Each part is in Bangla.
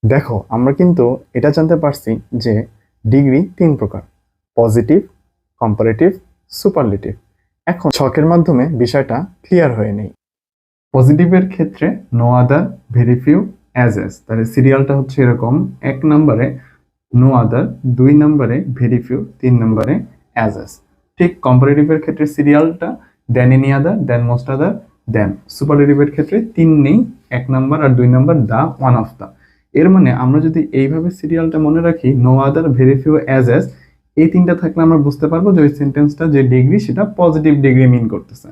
দেখো, আমরা কিন্তু এটা জানতে পারছি যে ডিগ্রি তিন প্রকার: পজিটিভ, কম্পারেটিভ, সুপারলেটিভ। এখন ছকের মাধ্যমে বিষয়টা ক্লিয়ার হয়ে নেই। পজিটিভের ক্ষেত্রে no other, very few, as as. তাহলে সিরিয়ালটা হচ্ছে এরকম: 1 নম্বরে নো আদার, 2 নম্বরে ভেরি ফিউ, 3 নম্বরে অ্যাজ এস। ঠিক কম্পারেটিভের ক্ষেত্রে সিরিয়ালটা দেন এনি আদার, দেন মোস্ট আদার, দেন। সুপারলেটিভের ক্ষেত্রে 3 নেই, 1 নম্বর আর 2 নম্বর, দা, ওয়ান অফ দা। এর মানে আমরা যদি এইভাবে সিরিয়ালটা মনে রাখি, no other, very few, as as, এই তিনটা থাকলে আমরা বুঝতে পারবো যে ওই সেন্টেন্সটা যে ডিগ্রি সেটা পজিটিভ ডিগ্রি মিন করতেছে।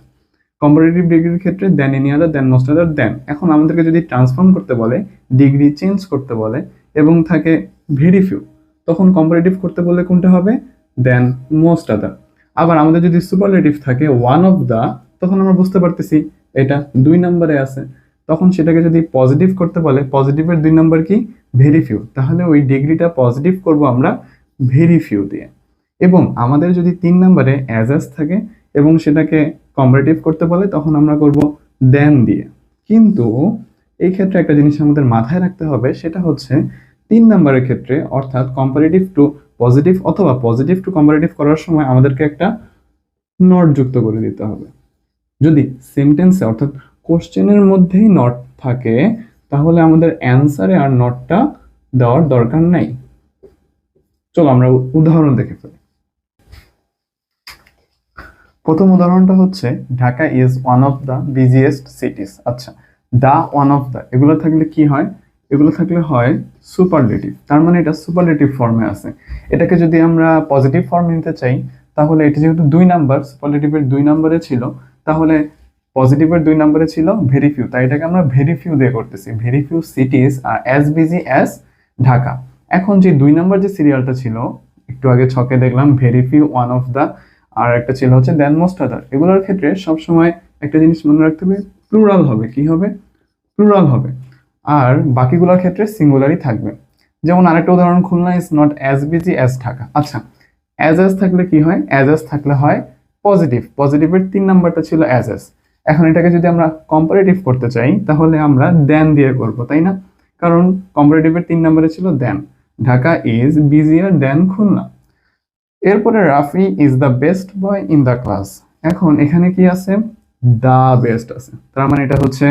কম্পারেটিভ ডিগ্রির ক্ষেত্রে দেন এনি আদার, দেন মোস্ট আদার, দেন। এখন আমাদেরকে যদি ট্রান্সফর্ম করতে বলে, ডিগ্রি চেঞ্জ করতে বলে এবং থাকে ভেরি ফিউ, তখন কম্পারেটিভ করতে বললে কোনটা হবে? দেন মোস্ট আদার। আবার আমাদের যদি সুপারলেটিভ থাকে ওয়ান অফ দা, তখন আমরা বুঝতে পারতেছি এটা 2 নম্বরে আছে। তখন সেটাকে যদি পজিটিভ করতে বলে, পজিটিভের 2 নম্বর কি? Very few. তাহলে ওই ডিগ্রিটা পজিটিভ করব আমরা ভেরি ফিউ দিয়ে। এবং আমাদের যদি 3 নম্বরে অ্যাজ এস থাকে এবং সেটাকে কম্পারেটিভ করতে বলে, তখন আমরা করব দেন দিয়ে। কিন্তু এই ক্ষেত্রে একটা জিনিস আমাদের মাথায় রাখতে হবে, সেটা হচ্ছে 3 নম্বরের ক্ষেত্রে, অর্থাৎ কম্পারেটিভ টু পজিটিভ অথবা পজিটিভ টু কম্পারেটিভ করার সময় আমাদেরকে একটা নট যুক্ত করে দিতে হবে। যদি সেন্টেন্সে অর্থাৎ কোশ্চেনের মধ্যেই নট থাকে, তাহলে আমাদের অ্যান্সারে আর নটটা দেওয়ার দরকার নাই। চলো আমরা উদাহরণ দেখে ফেলি। প্রথম উদাহরণটা হচ্ছে Dhaka is one of the busiest সিটিজ। আচ্ছা, দা, ওয়ান অফ দ্য, এগুলো থাকলে কি হয়? এগুলো থাকলে হয় সুপারলেটিভ। তার মানে এটা সুপারলেটিভ ফর্মে আছে। এটাকে যদি আমরা পজিটিভ ফর্মে নিতে চাই, তাহলে এটা যেহেতু 2 নাম্বার, সুপারলেটিভের 2 নম্বরে ছিল, তাহলে পজিটিভের 2 নম্বরে ছিল ভেরি ফিউ, তাই এটাকে আমরা ভেরি ফিউ দিয়ে করতেছি। ভেরি ফিউ সিটিজ আর অ্যাজ বিজি অ্যাজ ঢাকা। এখন যে 2 নম্বর যে সিরিয়ালটা ছিল, একটু আগে ছকে দেখলাম very few, one of the, আর একটা ছিল হচ্ছে দেন মোস্ট আদার। এগুলোর ক্ষেত্রে সবসময় একটা জিনিস মনে রাখতে হবে, প্লুরাল হবে। কি হবে? প্লুরাল হবে। আর বাকিগুলোর ক্ষেত্রে সিঙ্গুলারই থাকবে। যেমন আরেকটা উদাহরণ, Khulna is not as busy as Dhaka. আচ্ছা, অ্যাজ এস থাকলে কি হয়? অ্যাজ এস থাকলে হয় পজিটিভ। পজিটিভের 3 নম্বরটা ছিল অ্যাজ এস। এখন এটাকে যদি আমরা কম্পারেটিভ করতে চাই, তাহলে আমরা দেন দিয়ে করব, তাই না? কারণ কম্পারেটিভের 3 নম্বরে ছিল দেন। ঢাকা ইজ বিজিয়ার দেন খুলনা। এরপরে Rafi is the best boy in the class. এখন এখানে কি আছে? দ্য বেস্ট আছে। তার মানে এটা হচ্ছে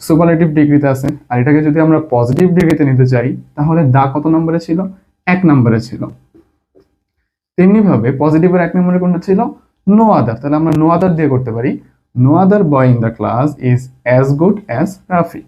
সুপারলেটিভ ডিগ্রিতে আছে। আর এটাকে যদি আমরা পজিটিভ ডিগ্রিতে নিতে চাই, তাহলে দা কত নম্বরে ছিল? 1 নম্বরে ছিল। তেমনি ভাবে পজিটিভের 1 নম্বরে কোনটা ছিল? No other. তাহলে আমরা নো আদার দিয়ে করতে পারি, no other boy in the class is as good as Rafi.